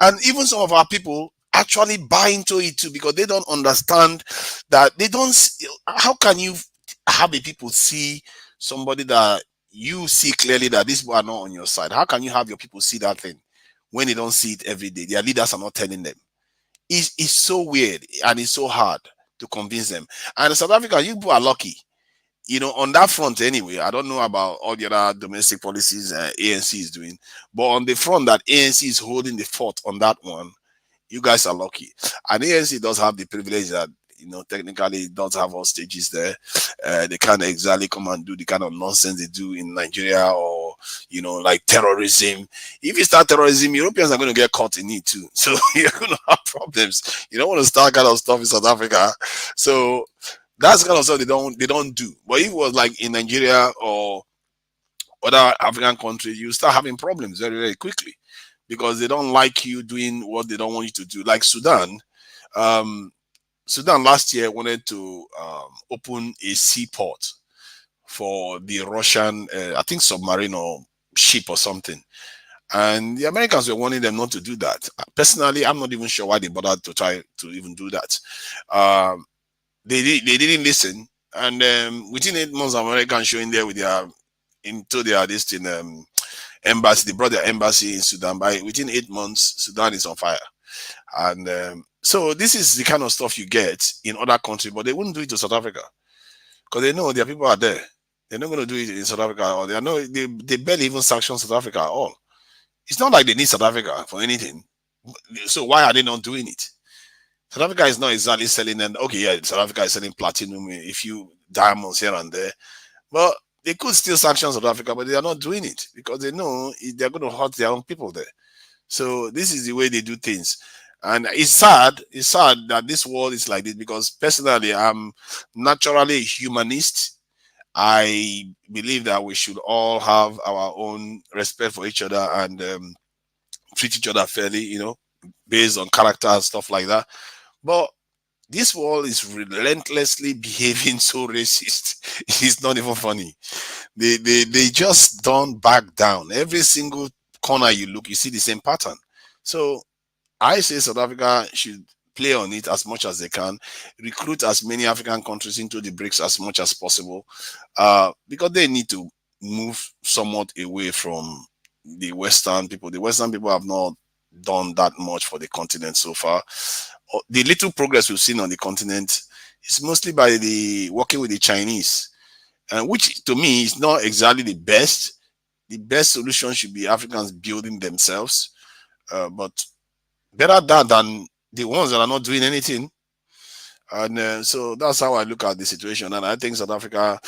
And even some of our people actually buy into it too, because they don't understand that they don't. How can you have the people see somebody that you see clearly that these people are not on your side? How can you have your people see that thing when they don't see it every day? Their leaders are not telling them. It's so weird, and it's so hard to convince them. And in South Africa, you people are lucky, you know, on that front anyway. I don't know about all the other domestic policies ANC is doing, but on the front that ANC is holding the fort on that one, you guys are lucky. And ANC does have the privilege that, you know, technically it does have all stages there. They can't exactly come and do the kind of nonsense they do in Nigeria, or, you know, like terrorism. If you start terrorism, Europeans are going to get caught in it too. So you're going to have problems. You don't want to start kind of stuff in South Africa. So that's kind of stuff they don't do. But if it was like in Nigeria or other African countries, you start having problems very, very quickly, because they don't like you doing what they don't want you to do. Like Sudan. Sudan last year wanted to open a seaport for the Russian, I think, submarine or ship or something. And the Americans were warning them not to do that. Personally, I'm not even sure why they bothered to try to even do that. They didn't listen. And within 8 months, Americans showing there with their into their embassy. They brought their embassy in Sudan. Within 8 months, Sudan is on fire. And so this is the kind of stuff you get in other countries, but they wouldn't do it to South Africa, because they know their people are there. They're not going to do it in South Africa, or they barely even sanction South Africa at all. It's not like they need South Africa for anything. So why are they not doing it? South Africa is not exactly selling them. Okay, yeah, South Africa is selling platinum, a few diamonds here and there, but they could still sanction South Africa, but they are not doing it because they know they're going to hurt their own people there. So this is the way they do things. And it's sad that this world is like this, because personally, I'm naturally a humanist. I believe that we should all have our own respect for each other and treat each other fairly, you know, based on character and stuff like that. But this world is relentlessly behaving so racist. It's not even funny. They just don't back down. Every single corner you look, you see the same pattern. So I say South Africa should play on it as much as they can, recruit as many African countries into the BRICS as much as possible, because they need to move somewhat away from the Western people. The Western people have not done that much for the continent so far. The little progress we've seen on the continent is mostly by the working with the Chinese, which to me is not exactly the best. The best solution should be Africans building themselves, but better that than the ones that are not doing anything. And so that's how I look at the situation. And I think South Africa,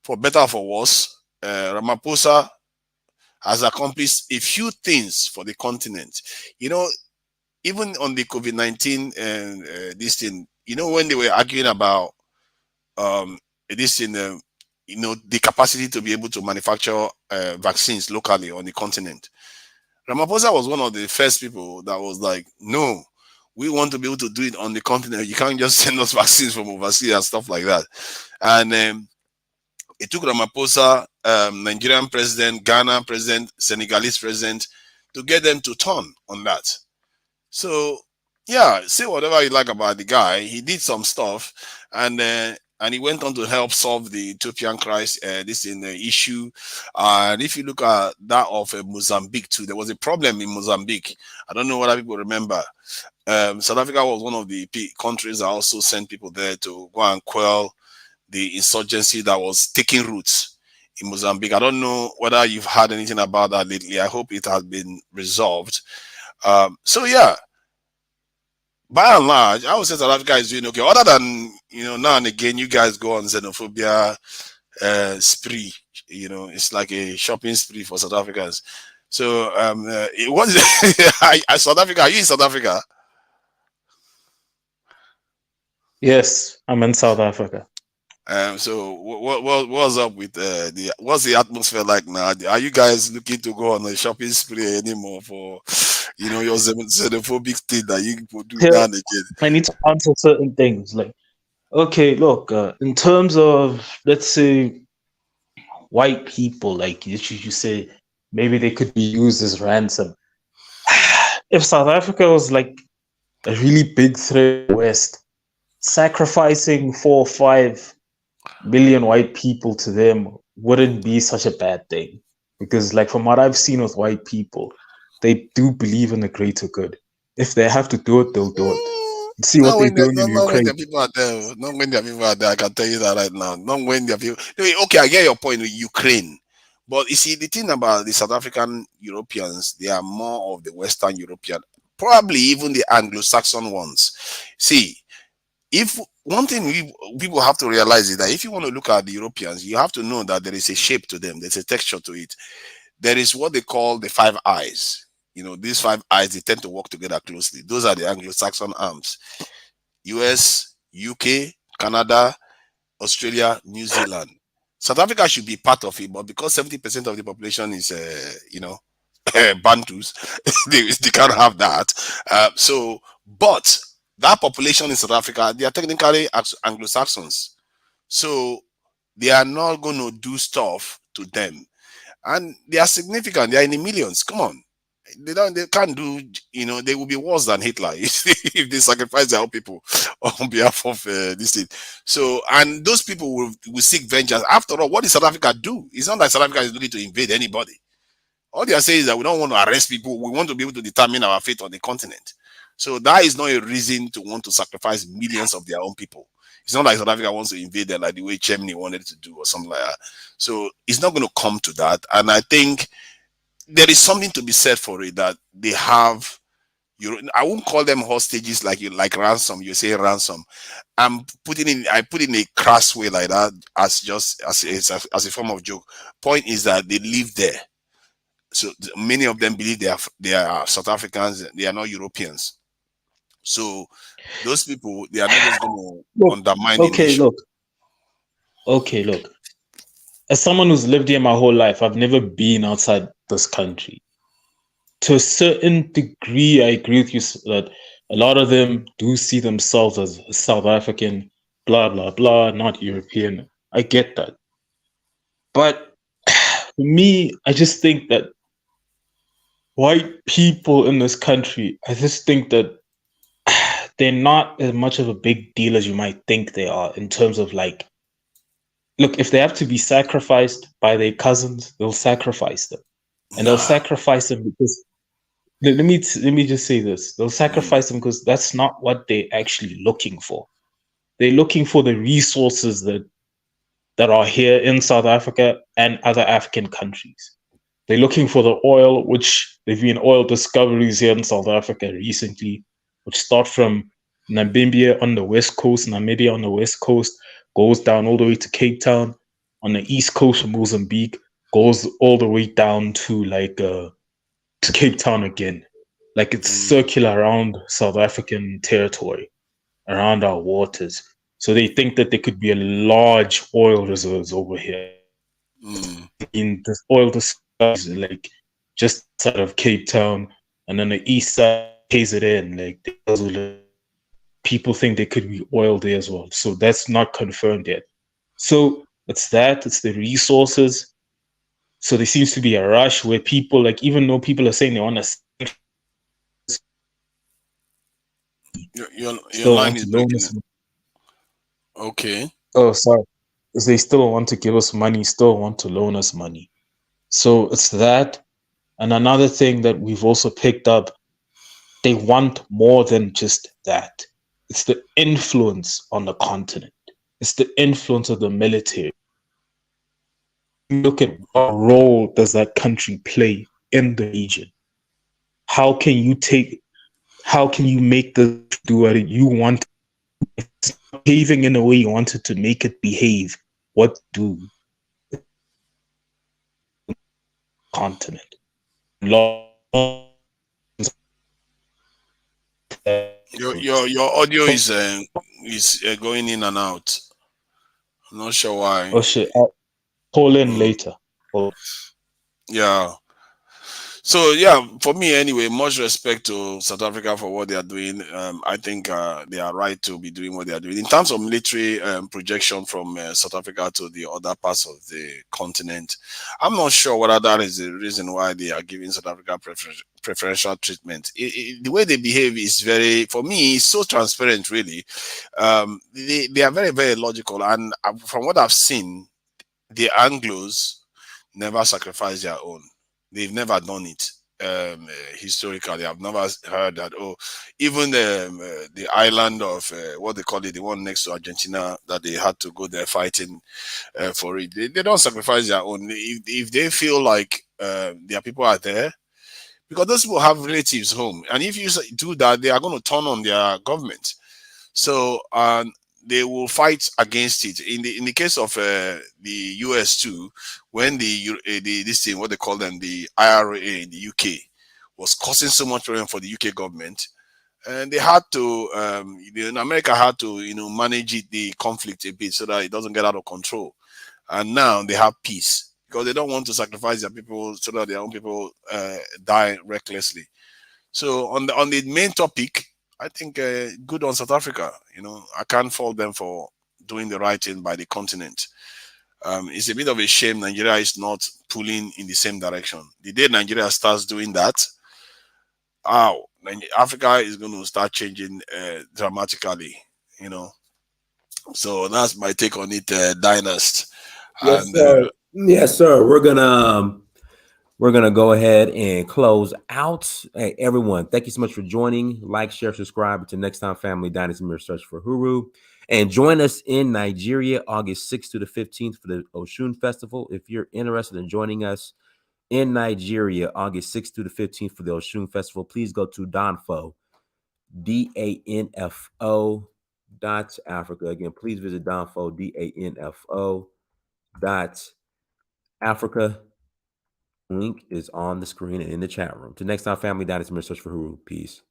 for better or for worse, Ramaphosa has accomplished a few things for the continent. You know, even on the COVID-19 this thing, you know, when they were arguing about this thing, you know, the capacity to be able to manufacture vaccines locally on the continent, Ramaphosa was one of the first people that was like, no, we want to be able to do it on the continent. You can't just send us vaccines from overseas and stuff like that. And it took Ramaphosa, Nigerian president, Ghana president, Senegalese president, to get them to turn on that. So yeah, say whatever you like about the guy, he did some stuff, and he went on to help solve the Ethiopian crisis, this in the issue. And if you look at that of Mozambique too, there was a problem in Mozambique. I don't know whether people remember. South Africa was one of the countries that also sent people there to go and quell the insurgency that was taking roots in Mozambique. I don't know whether you've heard anything about that lately. I hope it has been resolved. So yeah, by and large, I would say South Africa is doing okay. Other than, now and again, you guys go on xenophobia spree. It's like a shopping spree for South Africans. So, it was South Africa. Are you in South Africa? Yes, I'm in South Africa. So what's up with what's the atmosphere like now? Are you guys looking to go on a shopping spree anymore for your xenophobic thing that you people do now and again? I need to answer certain things. Like, okay, look, in terms of, let's say, white people, like you say, maybe they could be used as ransom. If South Africa was like a really big threat to the West, sacrificing 4 or 5 million white people to them wouldn't be such a bad thing. Because, like, from what I've seen with white people, they do believe in the greater good. If they have to do it, they'll do it. See what they're doing in Not when Ukraine. the people are there. Not when the people are there. I can tell you that right now. Not when the people. Okay, I get your point with Ukraine. But you see, the thing about the South African Europeans, they are more of the Western European, probably even the Anglo-Saxon ones. See, if one thing people have to realize is that if you want to look at the Europeans, you have to know that there is a shape to them. There's a texture to it. There is what they call the 5 eyes. These 5 eyes, they tend to work together closely. Those are the Anglo-Saxon arms. US, UK, Canada, Australia, New Zealand. South Africa should be part of it, but because 70% of the population is, Bantus, they can't have that. But that population in South Africa, they are technically Anglo-Saxons. So they are not going to do stuff to them. And they are significant. They are in the millions. Come on. They can't do, they will be worse than Hitler if they sacrifice their own people on behalf of this thing. So, and those people will seek vengeance. After all, what does South Africa do? It's not like South Africa is looking to invade anybody. All they are saying is that we don't want to arrest people. We want to be able to determine our fate on the continent. So that is not a reason to want to sacrifice millions of their own people. It's not like South Africa wants to invade them like the way Germany wanted to do or something like that. So it's not going to come to that. And I think there is something to be said for it that they have. I won't call them hostages like ransom. You say ransom. I put in a crass way like that as a form of joke. Point is that they live there. So many of them believe they are South Africans. They are not Europeans. So those people, they are not just going to undermine the nation. Okay, look. As someone who's lived here my whole life, I've never been outside this country. To a certain degree, I agree with you that a lot of them do see themselves as South African, blah, blah, blah, not European. I get that. But for me, I just think that white people in this country, I just think that they're not as much of a big deal as you might think they are in terms of like, look, if they have to be sacrificed by their cousins, they'll sacrifice them. And they'll sacrifice them because, let me just say this. They'll sacrifice them because that's not what they're actually looking for. They're looking for the resources that are here in South Africa and other African countries. They're looking for the oil, which there've been oil discoveries here in South Africa recently, which start from Namibia on the west coast, Namibia on the west coast, goes down all the way to Cape Town. On the east coast of Mozambique, goes all the way down to to Cape Town again. Like it's circular around South African territory, around our waters. So they think that there could be a large oil reserves over here. In the oil discoveries, like just outside of Cape Town, and then the east side, KZN, like people think there could be oil there as well. So that's not confirmed yet. So it's the resources. So there seems to be a rush where people, like, even though people are saying they want to, your line is breaking. Okay. Oh, sorry. They still want to give us money, still want to loan us money. So it's that. And another thing that we've also picked up, they want more than just that. It's the influence on the continent. It's the influence of the military. Look at what role does that country play in the region. How can you take how can you make this do what you want? If it's behaving in a way you wanted to make it behave, what do continent? Your audio is going in and out. I'm not sure why. Oh shit! I'll call in later. Oh. Yeah. So yeah, for me anyway, much respect to South Africa for what they are doing. I think they are right to be doing what they are doing in terms of military projection from South Africa to the other parts of the continent. I'm not sure whether that is the reason why they are giving South Africa preferential treatment. The way they behave is very, for me, it's so transparent. Really, they are very, very logical, and from what I've seen, the Anglos never sacrifice their own. They've never done it historically. I've never heard that. Oh, even the island of what they call it, the one next to Argentina, that they had to go there fighting for it. They don't sacrifice their own. If they feel like their people are there, because those people have relatives home, and if you do that, they are going to turn on their government. So they will fight against it. In the case of the US too, when this thing, what they call them, the IRA in the UK, was causing so much problem for the UK government, and they had to, America had to, manage the conflict a bit so that it doesn't get out of control. And now they have peace because they don't want to sacrifice their people so that their own people die recklessly. So on the main topic, I think good on South Africa. I can't fault them for doing the right thing by the continent. It's a bit of a shame Nigeria is not pulling in the same direction. The day Nigeria starts doing that, Africa is going to start changing dramatically. So that's my take on it, Dynast. Yes, And sir. Yes, sir. We're gonna go ahead and close out. Hey, everyone, thank you so much for joining. Like, share, subscribe. Until next time, family, Dynasty Mirror Search for Huru. And join us in Nigeria, August 6th to the 15th for the Oshun Festival. If you're interested in joining us in Nigeria, August 6th to the 15th for the Oshun Festival, please go to Danfo, DANFO.Africa. Again, please visit Danfo, DANFO.Africa. Link is on the screen and in the chat room. Till next time, family, Dynasty Mirror Search for Huru. Peace.